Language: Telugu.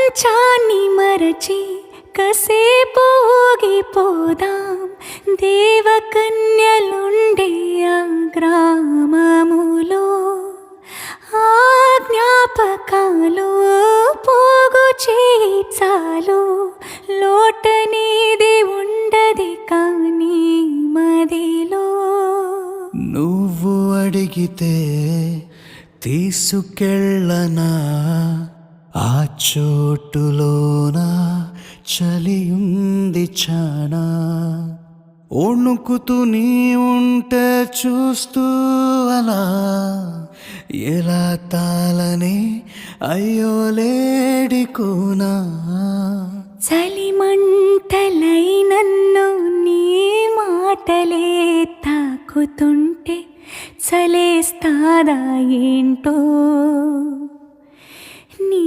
ప్రపంచాన్ని మరచి కసేపు ఊగిపోదాం దేవకన్యలుండే ఆ గ్రామములో ఆ జ్ఞాపకాలు పోగు చేయించాలు లోటనేది ఉండది కానీ మదిలో నువ్వు అడిగితే తీసుకెళ్ళనా ఆ చోటులోన చలియుంది చానా వణుకుతూ నీ ఉంటే చూస్తూ అలా ఎలా తాళని అయ్యో లేడికోనా చలిమంటలై నన్ను నీ మాటలే తాకుతుంటే చలేస్తాదా ఏంటో నీ